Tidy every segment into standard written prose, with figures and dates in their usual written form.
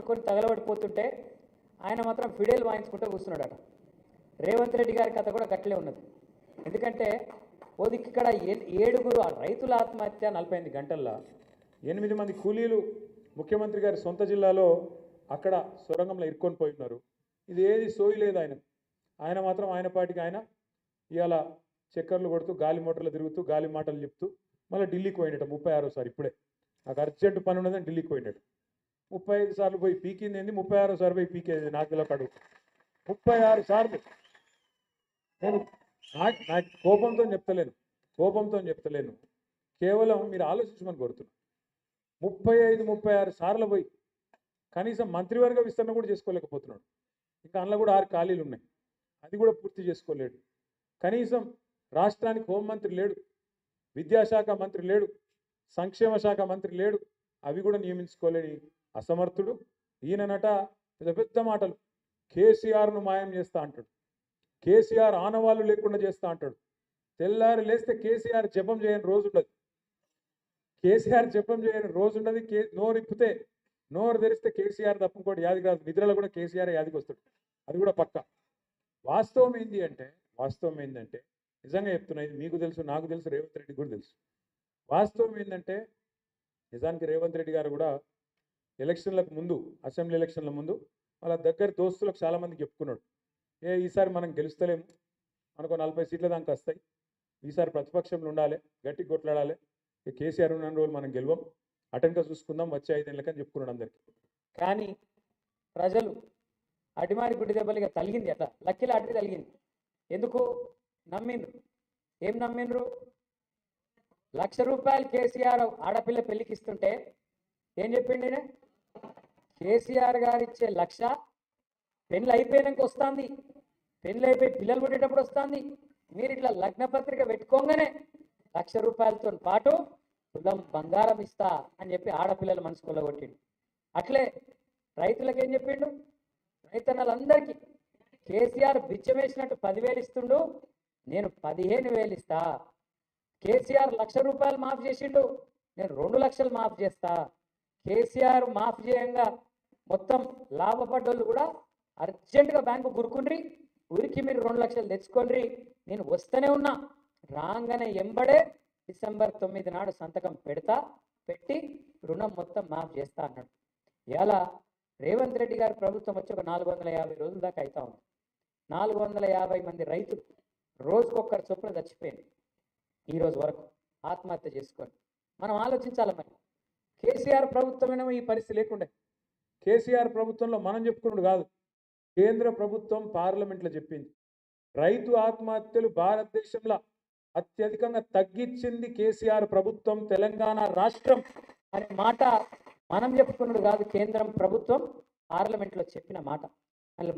పట్టుకొని తగలబడిపోతుంటే ఆయన మాత్రం ఫిడేల్ వాయించుకుంటూ కూర్చున్నాడట. రేవంత్ రెడ్డి గారి కథ కూడా గట్లే ఉన్నది. ఎందుకంటే ఇక్కడ 7 రైతుల ఆత్మహత్య 48 గంటల్లో 8 మంది కూలీలు ముఖ్యమంత్రి గారి సొంత జిల్లాలో అక్కడ సొరంగంలో ఇరుక్కొని పోయి ఉన్నారు. ఇది ఏది సోయి లేదు ఆయన మాత్రం ఆయన పాటికి ఆయన ఇవాళ చక్కర్లు కొడుతూ గాలి మోటార్లు తిరుగుతూ గాలి మాటలు చెప్తూ మళ్ళీ ఢిల్లీకి పోయినట్టు 36సారి. ఇప్పుడే నాకు అర్జెంటు పని ఉన్నదని ఢిల్లీకి పోయినట్టు 35 సార్లు పోయి పీకింది ఏంది, 36సారి పోయి పీకేది. నాకు ఇలా కడుగు 36 సార్లు. నేను నాకు కోపంతో చెప్తలేను, కేవలం మీరు ఆలోచించమని కోరుతున్నాను. 35-36 సార్లు పోయి కనీసం మంత్రివర్గ విస్తరణ కూడా చేసుకోలేకపోతున్నాడు. ఇంకా అందులో కూడా 6 ఖాళీలు ఉన్నాయి, అది కూడా పూర్తి చేసుకోలేడు. కనీసం రాష్ట్రానికి హోంమంత్రి లేడు, విద్యాశాఖ మంత్రి లేడు, సంక్షేమ శాఖ మంత్రి లేడు, అవి కూడా నియమించుకోలేని అసమర్థుడు. ఈయననట పెద్ద పెద్ద మాటలు, కేసీఆర్ను మాయం చేస్తా అంటాడు, కేసీఆర్ ఆనవాళ్ళు లేకుండా చేస్తా అంటాడు. తెల్లారి లేస్తే కేసీఆర్ జపం చేయని రోజు ఉండదు, నోరు తెరిస్తే కేసీఆర్ తప్ప ఇంకోటి యాదికి రాదు. నిద్రలో కూడా కేసీఆర్ యాదికి వస్తాడు, అది కూడా పక్క. వాస్తవం ఏంటంటే నిజంగా చెప్తున్నా, ఇది మీకు తెలుసు, నాకు తెలుసు, రేవంత్ రెడ్డి కూడా తెలుసు. వాస్తవం ఏంటంటే నిజానికి రేవంత్ రెడ్డి గారు కూడా ఎలక్షన్లకు ముందు, అసెంబ్లీ ఎలక్షన్ల ముందు వాళ్ళ దగ్గర దోస్తులకు చాలామందికి చెప్పుకున్నాడు, ఈసారి మనం గెలుస్తలేము, మనకు 40 సీట్ల దాకా వస్తాయి, ఈసారి ప్రతిపక్షంలో ఉండాలి, గట్టిగా కొట్లాడాలి, కేసీఆర్ ఉన్న రోజులు మనం గెలవం, అటెన్గా చూసుకుందాం వచ్చే 5 ఏళ్ళకని చెప్పుకున్నాడు అందరికీ. కానీ ప్రజలు అడిమారి గుడ్డి దెబ్బలుగా తలిగింది, అట్లా లక్కీల అడిగి తలిగింది. ఎందుకు నమ్మిండ్రు? ఏం నమ్మిండ్రు? ₹1,00,000 కేసీఆర్ ఆడపిల్ల పెళ్లికి ఇస్తుంటే ఏం చెప్పిండి? కేసీఆర్ గారు ఇచ్చే 1,00,000 పెళ్ళి అయిపోయినాక వస్తుంది, పెళ్ళి అయిపోయి పిల్లలు పుట్టేటప్పుడు వస్తుంది. మీరు ఇట్లా లగ్న పత్రిక పెట్టుకోగానే ₹1,00,000తో పాటు తులం బంగారం ఇస్తా అని చెప్పి ఆడపిల్లల మనసు కొల్లగొట్టిండు. అట్లే రైతులకు ఏం చెప్పిండు? రైతన్నలందరికీ కేసీఆర్ బిచ్చమేసినట్టు 10,000 ఇస్తుండు, నేను 15,000 ఇస్తా. కేసీఆర్ ₹1,00,000 మాఫ్ చేసిండు, నేను 2 లక్షలు మాఫ్ చేస్తా. కేసీఆర్ మాఫ్ చేయంగా మొత్తం లాభపడ్డోళ్ళు కూడా అర్జెంటుగా బ్యాంకు గురుకుండ్రి, ఊరికి మీరు 2 లక్షలు తెచ్చుకోండి, నేను వస్తూనే ఉన్నా, రాగానే ఎంబడే డిసెంబర్ 9 నాడు సంతకం పెట్టి రుణం మొత్తం మాఫ్ చేస్తా అన్నాడు. ఇలా రేవంత్ రెడ్డి గారి ప్రభుత్వం వచ్చి ఒక 450 రోజుల దాకా అవుతా ఉంది. 450 మంది రైతులు రోజుకొక్కరు చొప్పున చచ్చిపోయింది ఈరోజు వరకు ఆత్మహత్య చేసుకొని. మనం ఆలోచించాలి, మరి కేసీఆర్ ప్రభుత్వమేమో ఈ పరిస్థితి లేకుండే. కేసీఆర్ ప్రభుత్వంలో మనం చెప్పుకున్నాడు కాదు, కేంద్ర ప్రభుత్వం పార్లమెంట్లో చెప్పింది, రైతు ఆత్మహత్యలు భారతదేశంలో అత్యధికంగా తగ్గించింది కేసీఆర్ ప్రభుత్వం, తెలంగాణ రాష్ట్రం అనే మాట మనం చెప్పుకున్నాడు కాదు, కేంద్రం ప్రభుత్వం పార్లమెంట్లో చెప్పిన మాట.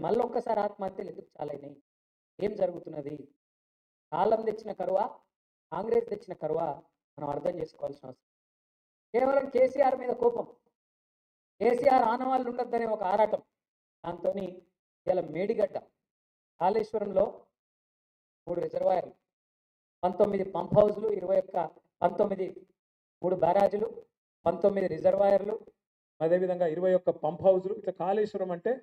మళ్ళీ ఒక్కసారి ఆత్మహత్యలు ఎందుకు చాలైనాయి? ఏం జరుగుతున్నది? కాలం తెచ్చిన కరువా, కాంగ్రెస్ తెచ్చిన కరువా? మనం అర్థం చేసుకోవాల్సిన అవసరం. కేవలం కేసీఆర్ మీద కోపం, కేసీఆర్ ఆనవాళ్ళు ఉండొద్దనే ఒక ఆరాటం, దాంతో ఇలా మేడిగడ్డ కాళేశ్వరంలో 3 రిజర్వాయర్లు, 19 పంప్ హౌజులు, 3 బ్యారాజులు, 19 రిజర్వాయర్లు, అదేవిధంగా 21 పంప్ హౌజులు. ఇట్లా కాళేశ్వరం అంటే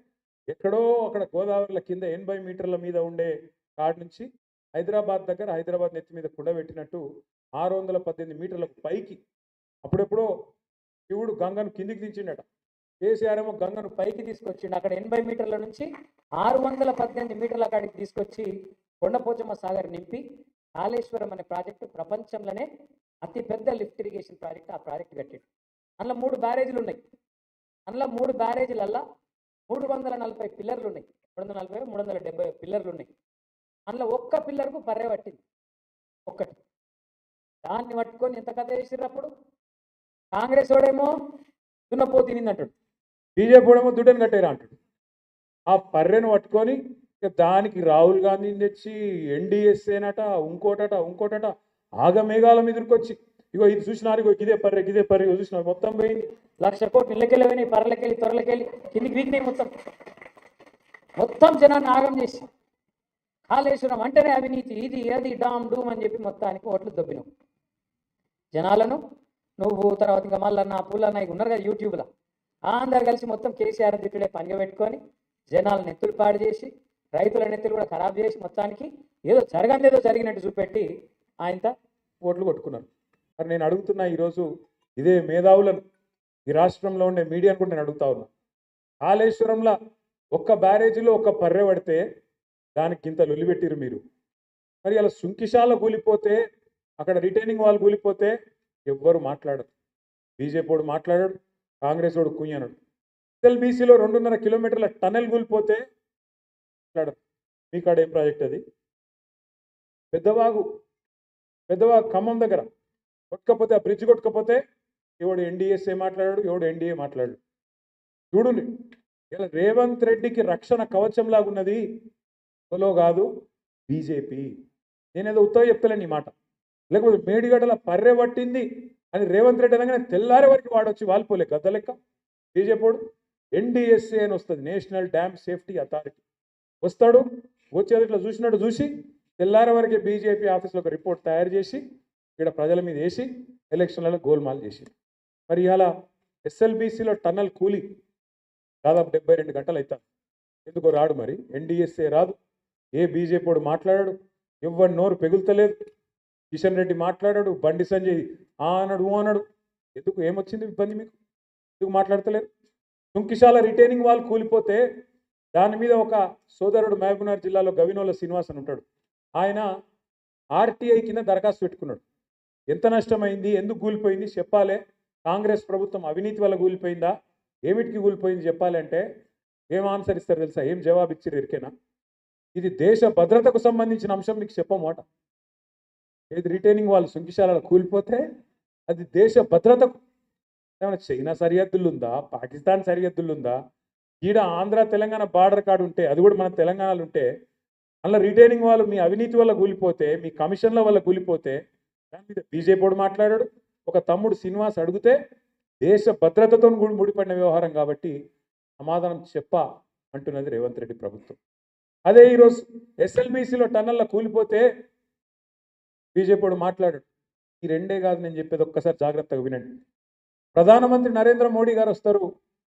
ఎక్కడో అక్కడ గోదావరిల కింద 80 మీటర్ల మీద ఉండే కాడి నుంచి హైదరాబాద్ దగ్గర, హైదరాబాద్ నెత్తి మీద కుండబెట్టినట్టు 618 మీటర్లకు పైకి అప్పుడెప్పుడో శివుడు గంగను కిందికి దించిండట, కేసీఆర్ ఏమో గంగను పైకి తీసుకొచ్చిండు. అక్కడ 80 మీటర్ల నుంచి 618 మీటర్ల కాడికి తీసుకొచ్చి కొండపోచమ్మ సాగర్ నింపి కాళేశ్వరం అనే ప్రాజెక్టు ప్రపంచంలోనే అతిపెద్ద లిఫ్ట్ ఇరిగేషన్ ప్రాజెక్ట్, ఆ ప్రాజెక్ట్ కట్టాడు. అందులో 3 బ్యారేజీలు ఉన్నాయి. అందులో 3 బ్యారేజీలల్లా 340 పిల్లర్లు ఉన్నాయి, 340 370 పిల్లర్లు ఉన్నాయి. అందులో ఒక్క పిల్లర్కు బర్రె పట్టింది, ఒక్కటి. దాన్ని పట్టుకొని ఎంత కథ చేసినప్పుడు కాంగ్రెస్ వాడేమో దున్నపో తినిందంటాడు, బీజేపీ వాడేమో దుడ్డని కట్టేరా అంటాడు. ఆ బర్రెను పట్టుకొని దానికి రాహుల్ గాంధీని తెచ్చి ఎన్డీఎస్ఏనట, ఇంకోటట ఆగమేఘాల మీదకి ఇగో ఇది చూసినారు, ఇగో ఇదే పర్రె చూసినారు, మొత్తం పోయింది. 1,00,000 కోట్లు ఇళ్ళకెళ్ళి పోయినాయి, పర్రెలకెళ్ళి త్వరలకెళ్ళి కిందికి వీకినాయి, మొత్తం జనాన్ని ఆగం చేసి కాళేశ్వరం అంటేనే అవినీతి, ఇది అది డామ్ డూమ్ అని చెప్పి మొత్తానికి ఓట్లు దొబ్బినావు జనాలను. నువ్వు తర్వాత ఇంకా మళ్ళీ నా పూలన్న ఉన్నారు కదా యూట్యూబ్లో, అందరు కలిసి మొత్తం కేసీఆర్ తిట్టుడే పనిగా పెట్టుకొని జనాల నెత్తులు పాడు చేసి రైతుల నెత్తులు కూడా ఖరాబ్ చేసి మొత్తానికి ఏదో జరగందేదో జరిగినట్టు చూపెట్టి ఆయనతో ఓట్లు కొట్టుకున్నారు. మరి నేను అడుగుతున్నా ఈరోజు ఇదే మేధావులను ఈ రాష్ట్రంలో ఉండే మీడియాను కూడా నేను అడుగుతా ఉన్నా. కాళేశ్వరంలో ఒక్క బ్యారేజీలో ఒక్క పర్రె పడితే దానికి ఇంత లొల్లిపెట్టిరు మీరు. మరి అలా సుంకిశాల కూలిపోతే అక్కడ రిటైనింగ్ వాల్ కూలిపోతే ఎవ్వరు మాట్లాడరు. బీజేపీ వాడు మాట్లాడాడు, కాంగ్రెస్ వాడు కుయ్యనడు. ఎస్ఎల్బీసీలో 2.5 కిలోమీటర్ల టనెల్ కూలిపోతే మాట్లాడరు. మీ కాడ ఏం ప్రాజెక్ట్ అది? పెద్దవాగు ఖమ్మం దగ్గర కొట్టుకపోతే ఆ బ్రిడ్జ్ కొట్టుకపోతే ఎవడు ఎన్డీఎస్ఏ మాట్లాడాడు, ఎవడు ఎన్డీఏ మాట్లాడాడు. చూడండి, ఇలా రేవంత్ రెడ్డికి రక్షణ కవచంలాగా ఉన్నది ఎవరో కాదు, బీజేపీ. నేనేదో ఉత్తగా చెప్తలేను ఈ మాట. లేకపోతే మేడిగడ్డల పర్రె పట్టింది అని రేవంత్ రెడ్డి అనగానే తెల్లారే వరకు వాడొచ్చి వాలిపోలే గద్ద లెక్క. బీజేపీ ఎన్డీఎస్ఏ అని వస్తుంది, నేషనల్ డ్యామ్ సేఫ్టీ అథారిటీ. వస్తాడు, వచ్చేది ఇట్లా చూసినట్టు చూసి తెల్లారే వరకే బీజేపీ ఆఫీస్లో ఒక రిపోర్ట్ తయారు చేసి ఇక్కడ ప్రజల మీద వేసి ఎలక్షన్లలో గోల్మాల్ చేసి. మరి ఇవాళ ఎస్ఎల్బీసీలో టన్నల్ కూలి దాదాపు 72 గంటలు అవుతాను. ఎందుకో రాడు, మరి ఎన్డీఎస్ఏ రాదు, ఏ బీజేపీ వాడు మాట్లాడాడు, ఎవరి నోరు పెగులుతలేదు. కిషన్ రెడ్డి మాట్లాడాడు, బండి సంజయ్ అన్నాడు అన్నాడు. ఎందుకు ఏమొచ్చింది ఇబ్బంది మీకు? ఎందుకు మాట్లాడతలేరు? సుంకిశాల రిటైనింగ్ వాల్ కూలిపోతే దాని మీద ఒక సోదరుడు మహబూబ్నగర్ జిల్లాలో గవినోల శ్రీనివాస్ అని ఉంటాడు, ఆయన ఆర్టీఐ కింద దరఖాస్తు పెట్టుకున్నాడు. ఎంత నష్టమైంది, ఎందుకు కూలిపోయింది చెప్పాలి, కాంగ్రెస్ ప్రభుత్వం అవినీతి వల్ల కూలిపోయిందా, ఏమిటికి కూలిపోయింది చెప్పాలి అంటే ఏం ఆన్సర్ ఇస్తారు తెలుసా? ఏం జవాబు ఇచ్చారు ఎరికేనా? ఇది దేశ భద్రతకు సంబంధించిన అంశం, మీకు చెప్పమాట. ఏది రిటైనింగ్ వాళ్ళు సుంకిశాలలో కూలిపోతే అది దేశ భద్రతకు. ఏమైనా చైనా సరిహద్దులు ఉందా, పాకిస్తాన్ సరిహద్దులు ఉందా? ఈడ ఆంధ్ర తెలంగాణ బార్డర్ కార్డు ఉంటే, అది కూడా మన తెలంగాణలో ఉంటే, అలా రిటైనింగ్ వాళ్ళు మీ అవినీతి వల్ల కూలిపోతే, మీ కమిషన్ల వల్ల కూలిపోతే దాని మీద బీజేపీ వాడు మాట్లాడాడు. ఒక తమ్ముడు శ్రీనివాస్ అడిగితే దేశ భద్రతతో ముడిపడిన వ్యవహారం కాబట్టి సమాధానం అంటున్నది రేవంత్ రెడ్డి ప్రభుత్వం. అదే ఈరోజు ఎస్ఎల్బీసీలో టన్నెల్లో కూలిపోతే బీజేపీ వాడు మాట్లాడాడు. ఈ రెండే కాదు నేను చెప్పేది, ఒక్కసారి జాగ్రత్తగా వినండి. ప్రధానమంత్రి నరేంద్ర మోడీ గారు వస్తారు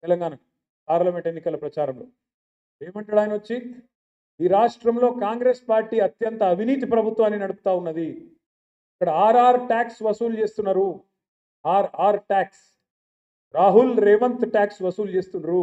తెలంగాణకు పార్లమెంట్ ఎన్నికల ప్రచారంలో. ఏమంటాడు ఆయన వచ్చి? ఈ రాష్ట్రంలో కాంగ్రెస్ పార్టీ అత్యంత అవినీతి ప్రభుత్వాన్ని నడుపుతా ఉన్నది. ఇక్కడ ఆర్ఆర్ ట్యాక్స్ వసూలు చేస్తున్నారు, RR tax, Rahul Revanth tax వసూలు చేస్తున్నారు.